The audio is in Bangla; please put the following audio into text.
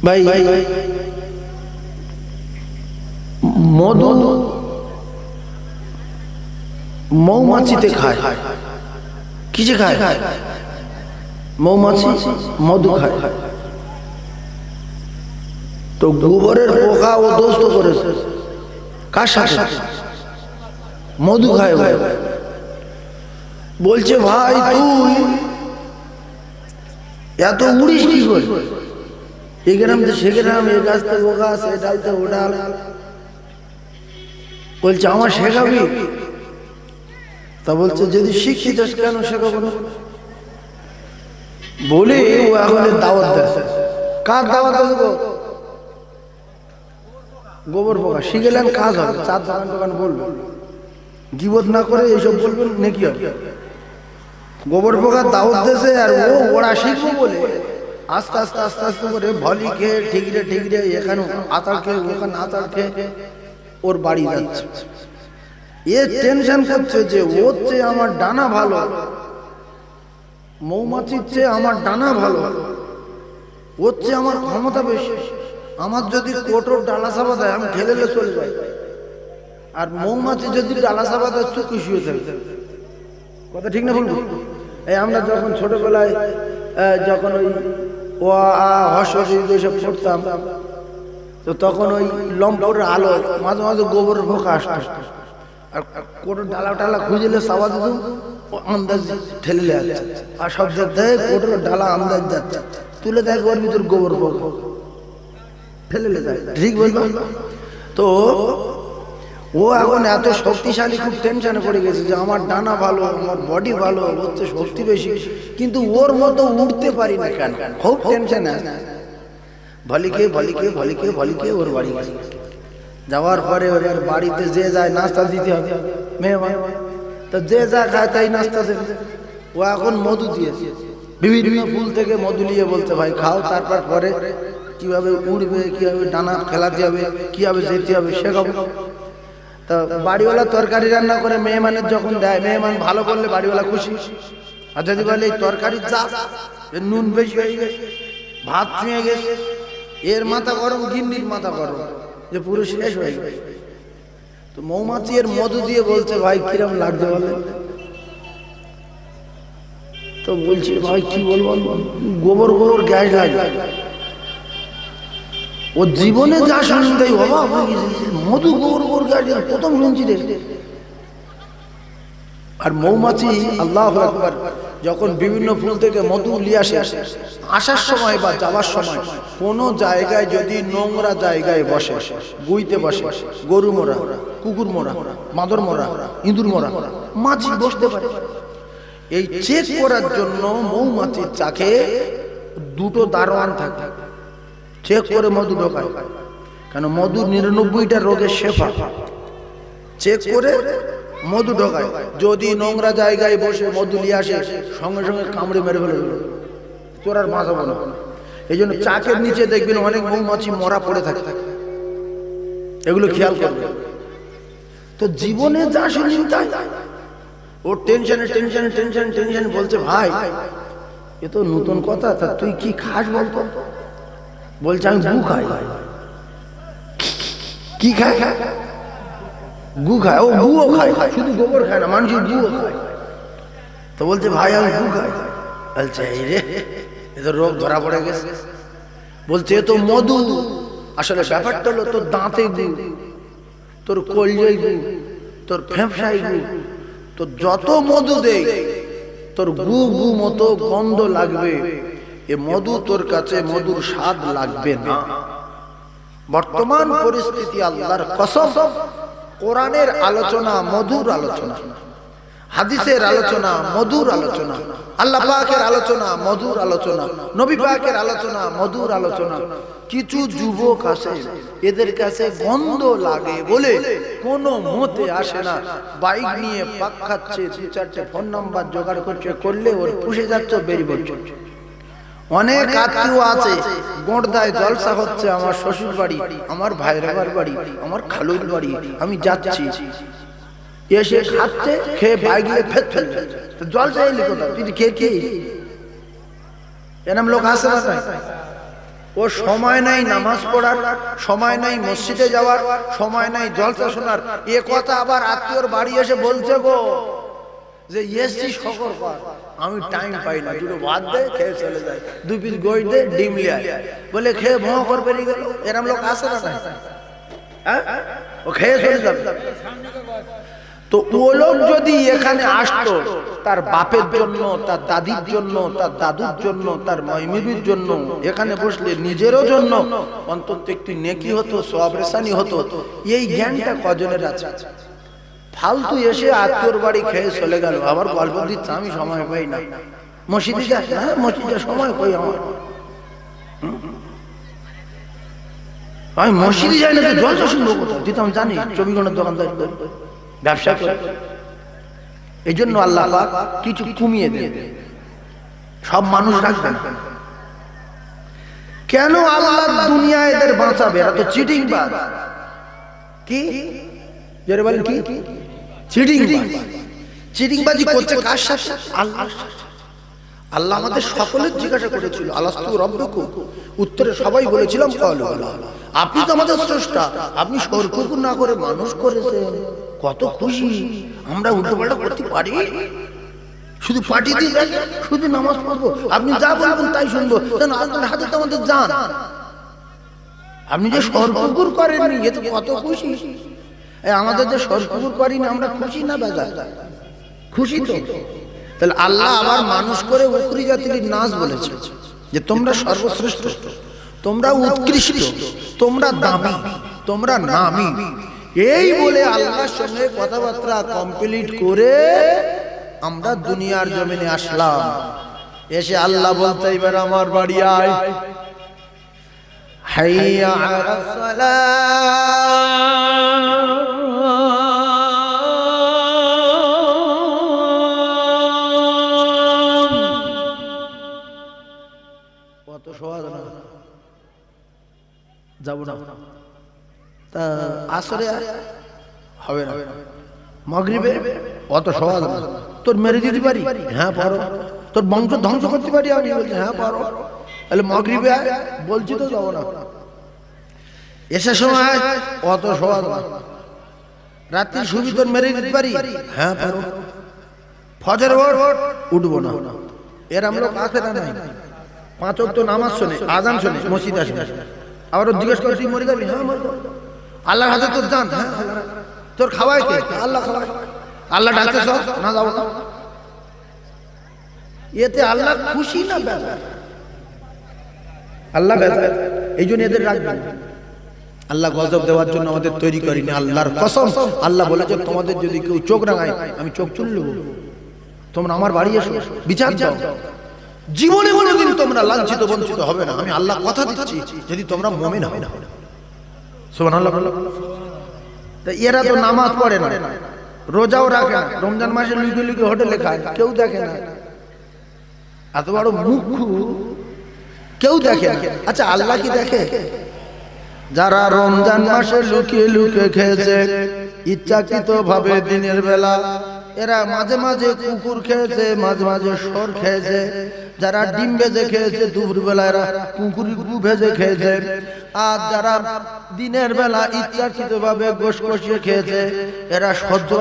ভাই মধু মৌমাছিতে খায়। কিসে খায়? মৌমাছি মধু খায়। তো গোবরের পোকা ও দোস্ত করেছে কার সাথে? মধু খায়। বলছে ভাই তুই এত উড়িস কি করে? এই গ্রাম থেকে সে গ্রাম, এ গাছ থেকে ও গাছ, এ ডাল থেকে ও ডাল। বলছে আমার শেখাবি? তা বলছে যদি শিক্ষিত কেন শেখাবো না? বলে ও এখন দাওয়াত দেয়। কার দাওয়াত দেবো? গোবর পোকা। শিখেলেন কাজ হবে, চার দোকান দোকান বলবেন, গিবত না করে এইসব বলবেন, নেকি হবে। গোবর পোকার দাওয়াত দেশে আর ওরা শিখবো বলে আস্তে আস্তে আস্তে আস্তে করে ভলি খেয়ে ঠিকরে ঠিকরে এখানে আতার খেয়ে ওখানে আতার খেয়ে ওর বাড়ি যাচ্ছে। এ টেনশন করছে যে ওর চেয়ে আমার ডানা ভালো, মৌমাছির চেয়ে আমার ডানা ভালো, ওর চেয়ে আমার ক্ষমতা বেশি। আমার যদি কোটোর ডালা চাপা দেয় আমি ঠেলে চলে যাই, আর মৌমাছি যদি ডালা চাপা দেয় চুপ শুয়ে থাকে। কথা ঠিক না বলবো? এই আমরা যখন ছোটবেলায় যখন ওই ও হর্ষসব পড়তাম, তো তখন ওই লম্পটের আলো মাঝে মাঝে গোবরের পোকা আসতো, আর কোটোর ডালা টালা খুঁজলে চাপা দিত, আন্দাজ ঠেলে যাচ্ছে। আর সব দেয় কোটোর ডালা আন্দাজ যাচ্ছে, তুলে দেয় ওর ভিতর গোবর পোকা ফেলে যায়। ঠিক বলবো? তো ও এখন এত শক্তিশালী, খুব টেনশনে পড়ে গেছে যে আমার ডানা ভালো, আমার বডি ভালো, হচ্ছে শক্তি বেশি, কিন্তু ওর মতো উঠতে পারি না কেন? খুব টেনশন আছে। ভলিকে ভলিকে ভলিকে ভলিকে ওর বাড়ি গেছে। যাওয়ার পরে ওর বাড়িতে যে যায় নাস্তা দিতে হবে, মেহমান তো যে যা খায় তাই নাস্তা দেবে। ও এখন মধু দিয়েছে, বিভিন্ন ফুল থেকে মধু নিয়ে বলছে ভাই খাও, তারপর পরে কিভাবে উড়বে, কিভাবে ডানা খেলাতে হবে, কিভাবে যেতে হবে শেখাবো। তা বাড়িওয়ালা তরকারি রান্না করে মেহমানের যখন দেয়, মেহমান ভালো করলে বাড়িওয়ালা খুশি, আর যদি বলে এই তরকারির যা নুন বেশি হয়ে গেছে, ভাত ছুঁয়ে গেছে, এর মাথা গরম, গিন্নির মাথা গরম, যে পুরো শেষ হয়ে গেছে। তো মৌমাছি এর মধু দিয়ে বলছে ভাই কিরম লাগছে বলে? তো বলছি ভাই কি বলবো, গোবর গোবর গ্যাস লাগে। ও জীবনে যা শুনতে তাই অবাক হয়ে গেছে, মধু গোবর গোবর গ্যাস প্রথম শুনছি রে। আর মৌমাছি আল্লাহু আকবার যখন বিভিন্ন ফুল থেকে মধু নিয়ে আসে, আসার সময় বা যাওয়ার সময় কোনো জায়গায় যদি নোংরা জায়গায় বসে, গুইতে বসে, গরু মোরা, কুকুর মোরা, মাদর মোরা, ইঁদুর মোরা, মাছি বসতে পারে। এই চেক করার জন্য মৌমাছির চাকে দুটো দারোয়ান থাকে, চেক করে মধু ঢোকায়। কেন? মধু ৯৯টা রোগের শেফা। চেক করে মধু ঢোকায়। যদি নোংরা জায়গায় বসে মধু নিয়ে আসে, সঙ্গে সঙ্গে কামড়ে মেরে ফেলে তোর আর বাঁচাবো না। এই জন্য চাকের নিচে দেখবেন অনেক মৌমাছি মরা পড়ে থাকে, এগুলো খেয়াল করবে। তো জীবনে যা শুনি তাই ও টেনশনে টেনশনে টেনশন টেনশন বলছে ভাই এ তো নতুন কথা, তা তুই কি খাস বলতো? বলছে আমি গু খাই। কি খায়? গু খায়। ও গুও খায়, শুধু গোবর খায় না, মানুষের গুও খায়। তো বলছে ভাই আমি গু খাই। বলছে এই রে, এ তো রোগ ধরা পড়ে গেছে। বলছে এ তো মধু। আসলে ব্যাপারটা হলো তোর দাঁতে গু, তোর কলজে গু, তোর ফেফসায় গু, তোর যত মধু দেয় তোর গু গু মতো গন্ধ লাগবে। এ মধু তোর কাছে মধুর স্বাদ লাগবে না। বর্তমান পরিস্থিতি আল্লাহর কসম, কোরআনের আলোচনা মধুর আলোচনা, হাদিসের আলোচনা মধুর আলোচনা, আল্লাহ পাকের আলোচনা মধুর আলোচনা, নবী পাকের আলোচনা মধুর আলোচনা। কিছু যুবক আছে এদের কাছে গন্ধ লাগে বলে কোনো মতে আসে না, বাইক নিয়ে পাক খাচ্ছে, ২-৪টে ফোন নাম্বার জোগাড় করছে, করলে ওর পুষে যাচ্ছে, বেরিয়ে পড়ছে। অনেক আত্মীয় আছে গোড়দায় জলসা হচ্ছে, আমার শ্বশুর বাড়ি, আমার ভাইয়ের বাড়ি, আমার খালুর বাড়ি, আমি যাচ্ছি, এসে খাচ্ছে, খেয়ে বাইক নিয়ে ফের চলে যাচ্ছে। তো জলসা এলি কোথাও? তুই খেয়ে খেয়ে এরম লোক আসে না? ও সময় নাই নামাজ পড়ার, সময় নাই মসজিদে যাওয়ার, সময় নাই জলসা শোনার। এ কথা আবার আত্মীয়র বাড়ি এসে বলছে গো যে এসছি শকর কর, আমি টাইম পাই না, দুটো ভাত দে খেয়ে চলে যায়, 2 পিস গোশ দে ডিম লিয়ে আয়, বলে খেয়ে ভোঁ করে বেরিয়ে গেল। এরম লোক আসে না? হ্যাঁ, ও খেয়ে চলে যাবে। তো ও লোক যদি এখানে আসতো তার বাপের জন্য, তার দাদির জন্য, তার দাদুর জন্য, তার মাইমির জন্য, এখানে বসলে নিজেরও জন্য অন্তত একটু নেকি হতো, সওয়াব রেসানি হতো। এই জ্ঞানটা কজনের আছে? ফালতু এসে আত্মীয়র বাড়ি খেয়ে চলে গেল, আবার গল্প দিচ্ছে আমি সময় পাই না। মসজিদে যাস না? মসজিদে সময় কই আমার? আমি মসজিদে যাই না তো জলসা শুনবো কোথাও? তুই তো আমি জানি 24 ঘন্টার দোকানদার ব্যবসা করে। এই জন্য আল্লাহ পাক কিছু কমিয়ে দেন, সব মানুষ রাখবেন। কেন আল্লাহ দুনিয়া এদের বাঁচাবে? এরা তো চিটিং বাজ। কি জোরে বলেন? কি চিটিং বাজ? চিটিংবাজি করছে কার সাথে? আল্লাহর সাথে। আল্লাহ আমাদের সকলের জিজ্ঞাসা করেছিল আলাস্তু রাব্বুকুম, উত্তরে সবাই বলেছিলাম ক্বালু বালা। আপনি তো আমাদের স্রষ্টা, আপনি স্বর্গকুকুর না করে মানুষ করেছেন। কত খুশি আমরা, উল্টোপাল্টা করতে পারি, শুধু পার্টি দিয়ে শুধু নামাজ পড়বো, আপনি যা বলবেন তাই শুনবো, কেন আপনার হাতে তো আমাদের জান। আপনি যে স্বর্গকুকুর করেননি, এ তো কত খুশি। আমাদের যে স্বর্গকুকুর করিনি, আমরা খুশি না বেজা? খুশি তো। তাহলে আল্লাহ আবার মানুষ করে উকরি জাতির নাজ বলেছে যে তোমরা সর্বশ্রেষ্ঠ, তোমরা উৎকৃষ্ট, তোমরা দামি, তোমরা নামি। এই বলে আল্লাহর সঙ্গে কথাবার্তা কমপ্লিট করে আমরা দুনিয়ার জমিনে আসলাম। এসে আল্লাহ বলতে এবার আমার বাড়ি আয়, হাইয়া আলাস সালাহ। কত সহজ না? যাব না তা আসরে হবে না, মাগরিবে অত সহজ না। তোর মেরে দিতে পারি? হ্যাঁ পারো। তোর বংশ ধ্বংস করতে পারি? আমি বলছি হ্যাঁ পারো। তাহলে মাগরিবে বলছি তো যাব না। এসে সময় অত সহজ না। রাত্রি শুবি তোর মেরে দিতে পারি? হ্যাঁ পারো। ফজর উঠবো না। এর আমরা আখেরা নাই। 5 ওয়াক্ত নামাজ শোনে, আযান শোনে, মসজিদে আসে, আবার জিজ্ঞেস করে তুই মরে যাবি? হ্যাঁ মরবো। আল্লাহর হাতে তোর জান। হ্যাঁ, তোর খাওয়ায় কে? আল্লাহ খাওয়ায়। আল্লাহ ডাকতে সব না, যাবো না। এতে আল্লাহ খুশি না বেজার? আল্লাহ বেজার। এই জন্য এদের রাখবেন। আল্লাহ গজব দেওয়ার জন্য আমাদের তৈরি করিনি, আল্লাহর কসম। আল্লাহ বলেছে তোমাদের যদি কেউ চোখ রাঙায় আমি চোখ তুলে নেব, তোমরা আমার বাড়ি এসো, বিচার দাও। জীবনে কোনোদিন তোমরা লাঞ্ছিত বঞ্চিত হবে না, আমি আল্লাহ কথা দিচ্ছি, যদি তোমরা মুমিন হও। সুবহানাল্লাহ। তা এরা তো নামাজ পড়ে না, রোজাও রাখে না, রমজান মাসে লুকিয়ে লুকিয়ে হোটেলে খায়, কেউ দেখে না। এত বড় মুখ্য, কেউ দেখে না। আচ্ছা আল্লাহ কি দেখে? যারা রমজান মাসে লুকিয়ে লুকিয়ে খেয়েছে ইচ্ছাকৃত ভাবে দিনের বেলা, এরা মাঝে মাঝে কুকুর খেয়েছে, মাঝে মাঝে সর খেয়েছে। যারা ডিম ভেজে খেয়েছে দুপুর বেলা, এরা কুকুরি গু ভেজে খেয়েছে। আর যারা দিনের বেলা ইচ্ছাকৃত ভাবে গোশ কষিয়ে খেয়েছে, এরা সহ্য